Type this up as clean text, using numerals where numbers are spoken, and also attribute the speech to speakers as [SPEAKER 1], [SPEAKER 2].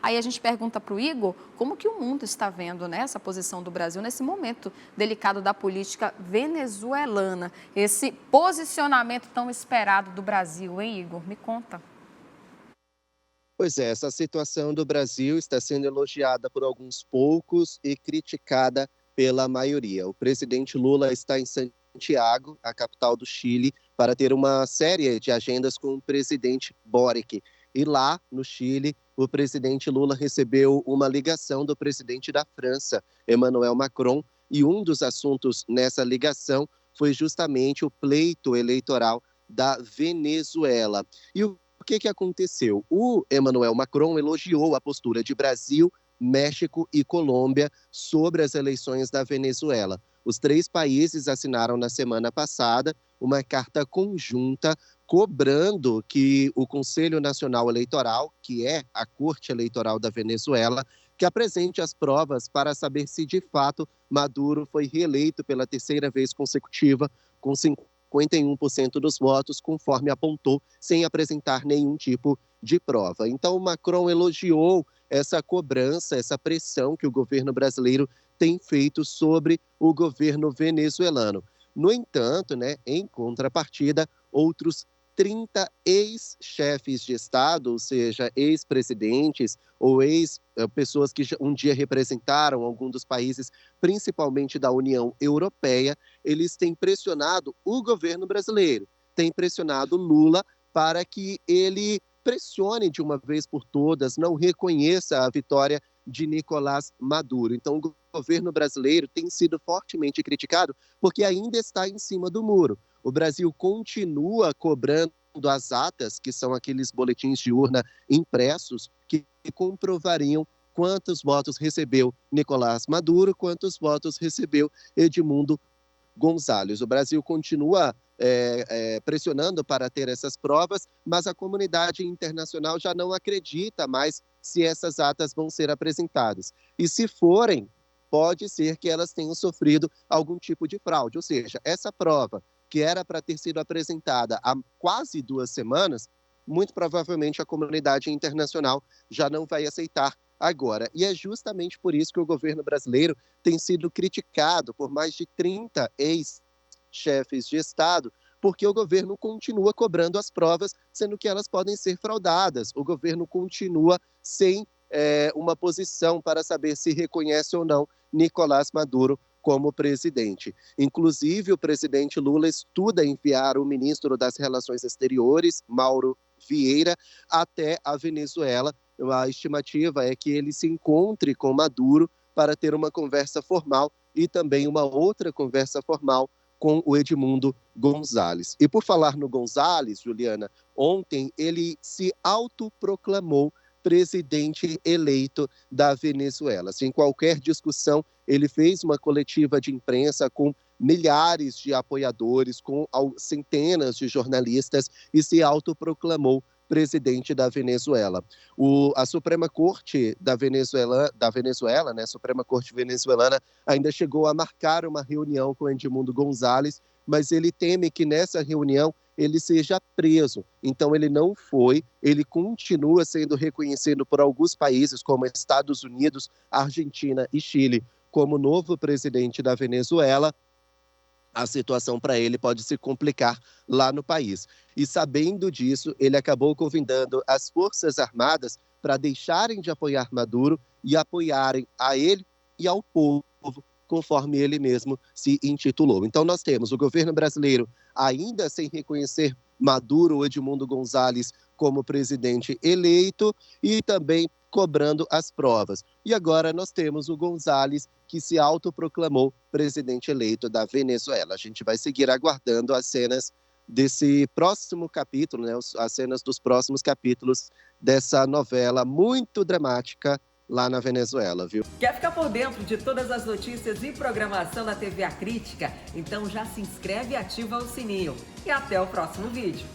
[SPEAKER 1] Aí a gente pergunta para o Igor como que o mundo está vendo, né, essa posição do Brasil nesse momento delicado da política venezuelana. Esse posicionamento tão esperado do Brasil, hein, Igor? Me conta.
[SPEAKER 2] Pois é, essa situação do Brasil está sendo elogiada por alguns poucos e criticada pela maioria. O presidente Lula está em Santiago, a capital do Chile, para ter uma série de agendas com o presidente Boric. E lá, no Chile, o presidente Lula recebeu uma ligação do presidente da França, Emmanuel Macron, e um dos assuntos nessa ligação foi justamente o pleito eleitoral da Venezuela. E o que aconteceu? O Emmanuel Macron elogiou a postura de Brasil, México e Colômbia sobre as eleições da Venezuela. Os três países assinaram na semana passada uma carta conjunta cobrando que o Conselho Nacional Eleitoral, que é a Corte Eleitoral da Venezuela, que apresente as provas para saber se de fato Maduro foi reeleito pela terceira vez consecutiva com 51% dos votos, conforme apontou, sem apresentar nenhum tipo de prova. Então, o Macron elogiou essa cobrança, essa pressão que o governo brasileiro tem feito sobre o governo venezuelano. No entanto, em contrapartida, outros 30 ex-chefes de Estado, ou seja, ex-presidentes ou ex-pessoas que um dia representaram algum dos países, principalmente da União Europeia, eles têm pressionado o governo brasileiro, têm pressionado Lula para que ele pressione de uma vez por todas, não reconheça a vitória de Nicolás Maduro. Então, o governo brasileiro tem sido fortemente criticado porque ainda está em cima do muro. O Brasil continua cobrando as atas, que são aqueles boletins de urna impressos, que comprovariam quantos votos recebeu Nicolás Maduro, quantos votos recebeu Edmundo Gonzalez. O Brasil continua pressionando para ter essas provas, mas a comunidade internacional já não acredita mais se essas atas vão ser apresentadas. E se forem, pode ser que elas tenham sofrido algum tipo de fraude. Ou seja, essa prova, que era para ter sido apresentada há quase 2 semanas, muito provavelmente a comunidade internacional já não vai aceitar agora. E é justamente por isso que o governo brasileiro tem sido criticado por mais de 30 ex-chefes de Estado, porque o governo continua cobrando as provas, sendo que elas podem ser fraudadas. O governo continua sem uma posição para saber se reconhece ou não Nicolás Maduro como presidente. Inclusive, o presidente Lula estuda enviar o ministro das Relações Exteriores, Mauro Vieira, até a Venezuela. A estimativa é que ele se encontre com Maduro para ter uma conversa formal e também uma outra conversa formal com o Edmundo Gonzalez. E por falar no Gonzalez, Juliana, ontem ele se autoproclamou presidente eleito da Venezuela. Sem qualquer discussão, ele fez uma coletiva de imprensa com milhares de apoiadores, com centenas de jornalistas e se autoproclamou presidente da Venezuela. A Suprema Corte da Venezuela, a Suprema Corte venezuelana, ainda chegou a marcar uma reunião com Edmundo Gonzalez, mas ele teme que nessa reunião ele seja preso. Então ele não foi, ele continua sendo reconhecido por alguns países, como Estados Unidos, Argentina e Chile, como novo presidente da Venezuela. A situação para ele pode se complicar lá no país. E sabendo disso, ele acabou convidando as Forças Armadas para deixarem de apoiar Maduro e apoiarem a ele e ao povo, conforme ele mesmo se intitulou. Então nós temos o governo brasileiro ainda sem reconhecer Maduro ou Edmundo Gonzalez como presidente eleito e também cobrando as provas. E agora nós temos o Gonzalez, que se autoproclamou presidente eleito da Venezuela. A gente vai seguir aguardando as cenas desse próximo capítulo, as cenas dos próximos capítulos dessa novela muito dramática lá na Venezuela, viu?
[SPEAKER 3] Quer ficar por dentro de todas as notícias e programação da TV A Crítica? Então já se inscreve e ativa o sininho. E até o próximo vídeo.